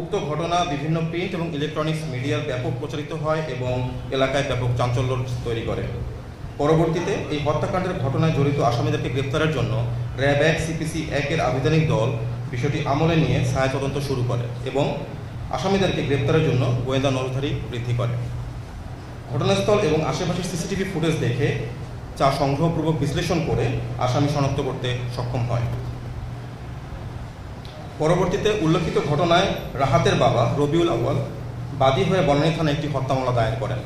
উক্ত ঘটনা বিভিন্ন প্রিন্ট এবং ইলেকট্রনিক্স মিডিয়ার ব্যাপক প্রচারিত হয় এবং এলাকায় ব্যাপক চাঞ্চল্য তৈরি করে। পরবর্তীতে এই হত্যাকাণ্ডের ঘটনায় জড়িত আসামিদেরকে গ্রেপ্তারের জন্য র্যাব 1 CPC 1-এর আভিধানিক দল বিষয়টি আমলে নিয়ে ছায়া তদন্ত শুরু করে এবং আসামিদেরকে গ্রেপ্তারের জন্য গোয়েন্দা নজরদারি বৃদ্ধি করে। ঘটনাস্থল এবং আশেপাশের সিসিটিভি ফুটেজ দেখে যা সংগ্রহপূর্বক বিশ্লেষণ করে আসামি শনাক্ত করতে সক্ষম হয়। পরবর্তীতে উল্লেখিত ঘটনায় রাহাতের বাবা রবিউল আউয়াল বাদী হয়ে বনানী থানায় একটি হত্যা মামলা দায়ের করেন।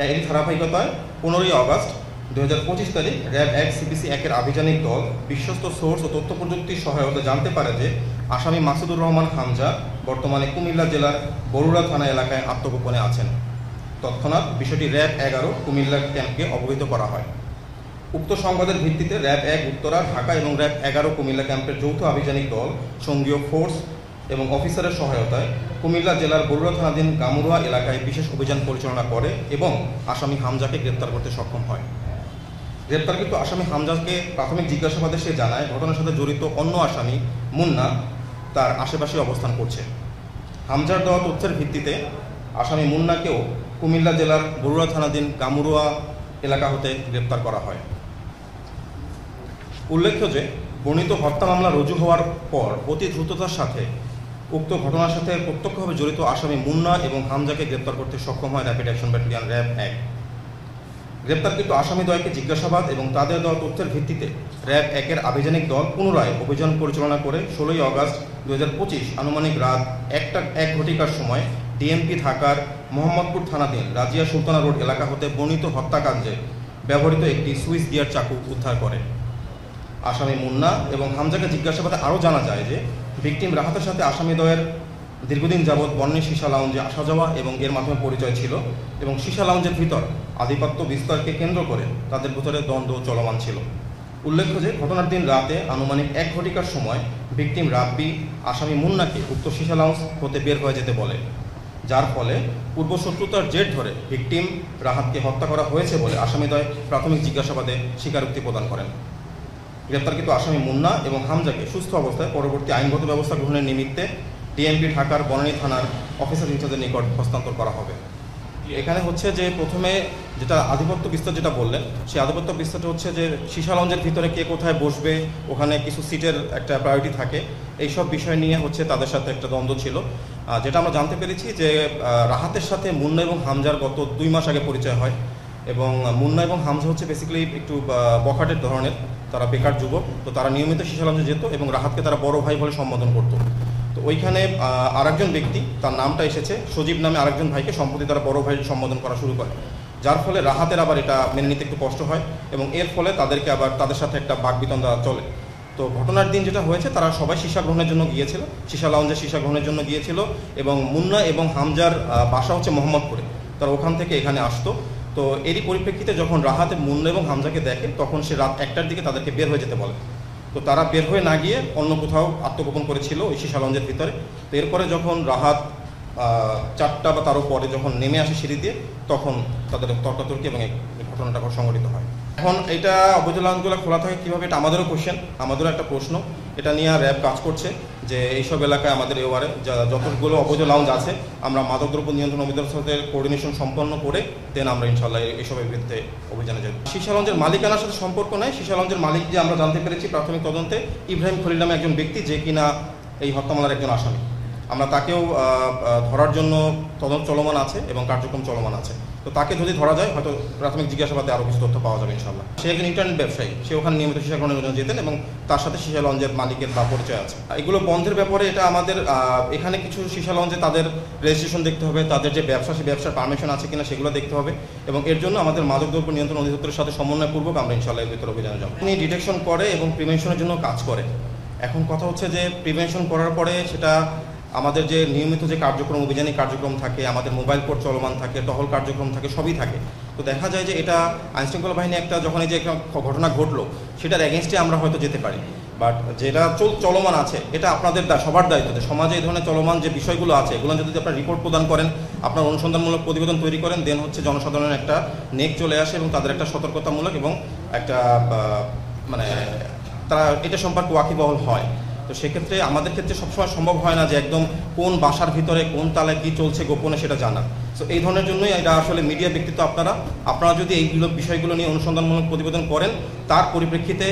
এর ধারাবাহিকতায় 15ই আগস্ট 2025 তারিখ র্যাব 1 CPC 1-এর আভিযানিক দল বিশ্বস্ত সোর্স ও তথ্য প্রযুক্তির সহায়তা জানতে পারে যে আসামি মাসুদুর রহমান হামজা বর্তমানে কুমিল্লা জেলার বরুড়া থানা এলাকায় আত্মগোপনে আছেন। তৎক্ষণাৎ বিষয়টি র্যাব 11 কুমিল্লা ক্যাম্পকে অবহিত করা হয়। উক্ত সংবাদের ভিত্তিতে র্যাব 1 উত্তরা, ঢাকা এবং র্যাব 11 কুমিল্লা ক্যাম্পের যৌথ আভিযানিক দল সঙ্গীয় ফোর্স এবং অফিসারের সহায়তায় কুমিল্লা জেলার বরুড়া থানাধীন গামুরুয়া এলাকায় বিশেষ অভিযান পরিচালনা করে এবং আসামি হামজাকে গ্রেপ্তার করতে সক্ষম হয়। গ্রেপ্তারকৃত আসামি হামজাকে প্রাথমিক জিজ্ঞাসাবাদে সে জানায় ঘটনার সাথে জড়িত অন্য আসামি মুন্না তার আশেপাশে অবস্থান করছে। হামজার দেওয়া তথ্যের ভিত্তিতে আসামি মুন্নাকেও কুমিল্লা জেলার বরুড়া থানাধীন গামুরুয়া এলাকা হতে গ্রেপ্তার করা হয়। উল্লেখ্য যে বর্ণিত হত্যা মামলা রুজু হওয়ার পর অতি দ্রুততার সাথে উক্ত ঘটনার সাথে প্রত্যক্ষভাবে জড়িত আসামি মুন্না এবং হামজাকে গ্রেপ্তার করতে সক্ষম হয় র্যাপিড অ্যাকশন ব্যাটালিয়ন র্যাব 1। গ্রেপ্তারকৃত আসামিদ্বয়কে জিজ্ঞাসাবাদ এবং তাদের দেওয়া তথ্যের ভিত্তিতে র্যাব 1-এর আভিযানিক দল পুনরায় অভিযান পরিচালনা করে 16ই আগস্ট 2025 আনুমানিক রাত 1 ঘটিকার সময় ডিএমপি ঢাকার মোহাম্মদপুর থানাধীন রাজিয়া সুলতানা রোড এলাকা হতে বর্ণিত হত্যাকাণ্ডে ব্যবহৃত একটি সুইস গিয়ার চাকু উদ্ধার করে। আসামি মুন্না এবং হামজাকে জিজ্ঞাসাবাদে আরও জানা যায় যে ভিকটিম রাহাতের সাথে আসামিদ্বয়ের দীর্ঘদিন যাবৎ বনানী সীসা লাউঞ্জে আসা যাওয়া এবং এর মাধ্যমে পরিচয় ছিল এবং সীসা লাউঞ্জের ভিতর আধিপত্য বিস্তারকে কেন্দ্র করে তাদের ভিতরে দ্বন্দ্ব চলমান ছিল। উল্লেখ্য যে ঘটনার দিন রাতে আনুমানিক 1 ঘটিকার সময় ভিকটিম রাব্বি আসামি মুন্নাকে উক্ত সীসা লাউঞ্জ হতে বের হয়ে যেতে বলে, যার ফলে পূর্বশত্রুতার জের ধরে ভিকটিম রাহাতকে হত্যা করা হয়েছে বলে আসামিদ্বয় প্রাথমিক জিজ্ঞাসাবাদে স্বীকারোক্তি প্রদান করেন। গ্রেপ্তারকৃত আসামি মুন্না এবং হামজাকে সুস্থ অবস্থায় পরবর্তী আইনগত ব্যবস্থা গ্রহণের নিমিত্তে ডিএমপি ঢাকার বনানী থানার অফিসার ইনচার্জের নিকট হস্তান্তর করা হবে। এখানে হচ্ছে যে প্রথমে যেটা আধিপত্য বিস্তার যেটা বললেন, সেই আধিপত্য বিস্তারটা হচ্ছে যে সীসা লঞ্চের ভিতরে কে কোথায় বসবে, ওখানে কিছু সিটের একটা প্রায়োরিটি থাকে, এইসব বিষয় নিয়ে হচ্ছে তাদের সাথে একটা দ্বন্দ্ব ছিল। যেটা আমরা জানতে পেরেছি যে রাহাতের সাথে মুন্না এবং হামজার গত 2 মাস আগে পরিচয় হয় এবং মুন্না এবং হামজা হচ্ছে বেসিক্যালি একটু বখাটের ধরনের, তারা বেকার যুবক, তো তারা নিয়মিত সীসা লঞ্চে যেত এবং রাহাতকে তারা বড় ভাই বলে সম্বোধন করতো। তো ওইখানে আরেকজন ব্যক্তি, তার নামটা এসেছে সজীব নামে আরেকজন ভাইকে সম্প্রতি তারা বড় ভাই সম্বোধন করা শুরু করে, যার ফলে রাহাতের আবার এটা মেনে নিতে একটু কষ্ট হয় এবং এর ফলে তাদেরকে আবার তাদের সাথে একটা বাকবিতণ্ডা চলে। তো ঘটনার দিন যেটা হয়েছে তারা সবাই সীসা গ্রহণের জন্য গিয়েছিল, সীসা লাউঞ্জে সীসা গ্রহণের জন্য গিয়েছিল এবং মুন্না এবং হামজার বাসা হচ্ছে মোহাম্মদপুরে, তারা ওখান থেকে এখানে আসতো। তো এরই পরিপ্রেক্ষিতে যখন রাহাতে মুন্না এবং হামজাকে দেখে তখন সে রাত 1টার দিকে তাদেরকে বের হয়ে যেতে বলে। তো তারা বের হয়ে না গিয়ে অন্য কোথাও আত্মগোপন করেছিল ওই সীসা লঞ্চের ভিতরে। তো এরপরে যখন রাহাত 4টা বা তারও পরে যখন নেমে আসে সিঁড়ি দিয়ে, তখন তাদের তর্কাতর্কি এবং এই ঘটনাটা সংঘটিত হয়। এখন এটা অবৈধ লাউঞ্জগুলো খোলা থাকে কীভাবে, এটা আমাদেরও কোশ্চেন, আমাদেরও একটা প্রশ্ন। এটা নিয়ে র্যাব কাজ করছে যে এইসব এলাকায় আমাদের এওয়ারে যতগুলো অবৈধ লাউঞ্জ আছে আমরা মাদকদ্রব্য নিয়ন্ত্রণ অধিদপ্তরের সাথে কোঅর্ডিনেশন সম্পন্ন করে দেন আমরা ইনশাল্লাহ এইসবের বিরুদ্ধে অভিযানে যাই। সীসা লঞ্চের মালিকানার সাথে সম্পর্ক নেই। সীসা লঞ্চের মালিক যে আমরা জানতে পেরেছি প্রাথমিক তদন্তে ইব্রাহিম খলিল নামে একজন ব্যক্তি, যে কিনা এই হত্যা মামলার একজন আসামি। আমরা তাকেও ধরার জন্য তদন্ত চলমান আছে এবং কার্যক্রম চলমান আছে। তো তাকে যদি ধরা যায় হয়তো প্রাথমিক জিজ্ঞাসাবাদে আরও কিছু তথ্য পাওয়া যাবে ইনশাল্লাহ। সে একজন ইন্টারনেট ব্যবসায়ী, সে ওখানে নিয়মিত সীসা গ্রহণের জন্য যেতেন এবং তার সাথে সীসা লঞ্চের মালিকের বা পরিচয় আছে। এগুলো বন্ধের ব্যাপারে এটা আমাদের এখানে কিছু সীসা লঞ্চে তাদের রেজিস্ট্রেশন দেখতে হবে, তাদের যে ব্যবসা সেই ব্যবসার পারমিশন আছে কিনা সেগুলো দেখতে হবে এবং এর জন্য আমাদের মাদকদ্রব্য নিয়ন্ত্রণ অধিদপ্তরের সাথে সমন্বয়পূর্বক আমরা ইনশাল্লাহ এর ভিতরে অভিযানে যাবো। তিনি ডিটেকশন করে এবং প্রিভেনশনের জন্য কাজ করে। এখন কথা হচ্ছে যে প্রিভেনশন করার পরে সেটা আমাদের যে নিয়মিত যে কার্যক্রম, অভিযানিক কার্যক্রম থাকে, আমাদের মোবাইল কোর্ট চলমান থাকে, টহল কার্যক্রম থাকে, সবই থাকে। তো দেখা যায় যে এটা আইনশৃঙ্খলা বাহিনী একটা যখন এই যে একটা ঘটনা ঘটলো সেটার এগেনস্টে আমরা হয়তো যেতে পারি, বাট যেটা চলমান আছে এটা আপনাদের সবার দায়িত্ব যে সমাজে এই ধরনের চলমান যে বিষয়গুলো আছে এগুলো যদি আপনার রিপোর্ট প্রদান করেন, আপনার অনুসন্ধানমূলক প্রতিবেদন তৈরি করেন, দেন হচ্ছে জনসাধারণের একটা নেক চলে আসে এবং তাদের একটা সতর্কতামূলক এবং একটা মানে তারা এটা সম্পর্কে ওয়াকিবহাল হয়। তো সেক্ষেত্রে আমাদের ক্ষেত্রে সবসময় সম্ভব হয় না যে একদম কোন বাসার ভিতরে কোন তালে কী চলছে গোপনে সেটা জানা। সো এই ধরনের জন্যই এটা আসলে মিডিয়া ব্যক্তিত্ব আপনারা যদি এইগুলো বিষয়গুলো নিয়ে অনুসন্ধানমূলক প্রতিবেদন করেন, তার পরিপ্রেক্ষিতে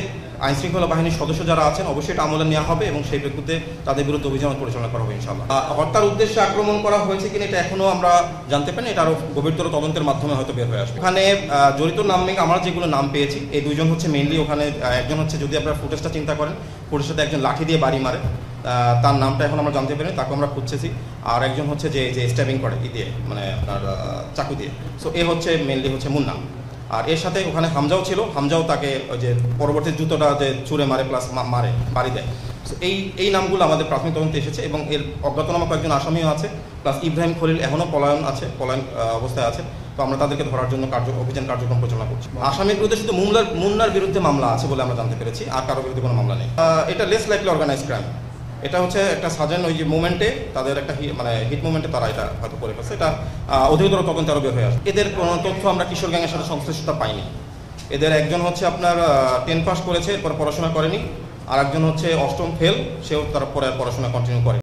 আইনশৃঙ্খলা বাহিনীর সদস্য যারা আছেন অবশ্যই এটা আমলে নেওয়া হবে এবং সেই প্রেক্ষিতে তাদের বিরুদ্ধে অভিযান পরিচালনা করা হবে ইনশাআল্লাহ। হত্যার উদ্দেশ্যে আক্রমণ করা হয়েছে কিনা এটা এখনও আমরা জানতে পারিনি, এটা আরও গভীরতর তদন্তের মাধ্যমে হয়তো বের হয়ে আসবে। ওখানে জড়িত নামে আমরা যেগুলো নাম পেয়েছি, এই দুইজন হচ্ছে মেইনলি ওখানে, একজন হচ্ছে যদি আপনারা ফুটেজটা চিন্তা করেন, ফুটেজটাতে একজন লাঠি দিয়ে বাড়ি মারে, তার নামটা এখন আমরা জানতে পারিনি, তাকে আমরা খুঁজতেছি। আর একজন হচ্ছে যে স্ট্যাবিং করে দিয়ে মানে আপনার চাকু দিয়ে। সো এ হচ্ছে মেইনলি হচ্ছে মুন্না। আর এর সাথে ওখানে হামজাও ছিল, হামজাও তাকে ওই যে পরবর্তী জুতোটা যে ছুঁড়ে মারে প্লাস মারে বাড়ি দেয়। সো এই নামগুলো আমাদের প্রাথমিক তদন্তে এসেছে এবং এর অজ্ঞাতনামা কয়েকজন আসামিও আছে, প্লাস ইব্রাহিম খলিল এখনও পলায়ন অবস্থায় আছে। তো আমরা তাদেরকে ধরার জন্য অভিযান কার্যক্রম পরিচালনা করছি। আসামির বিরুদ্ধে শুধু মুন্নার বিরুদ্ধে মামলা আছে বলে আমরা জানতে পেরেছি, আর কারোর বিরুদ্ধে কোনো মামলা নেই। এটা লেস লাইকলি অর্গানাইজ ক্রাইম। এটা হচ্ছে একটা সাজেন ওই যে মুভমেন্টে তাদের একটা হিট মুভমেন্টে তারা এটা হয়তো করে ফেলছে। এটা অধিকতর তদন্তে আরও বের হয়ে আসে। এদের কোনো তথ্য আমরা কিশোর গ্যাংয়ের সাথে সংশ্লিষ্টতা পাইনি। এদের একজন হচ্ছে আপনার 10 পাস করেছে, এরপর পড়াশোনা করেনি, আর একজন হচ্ছে 8ম ফেল, সেও তার পরে পড়াশোনা কন্টিনিউ করে।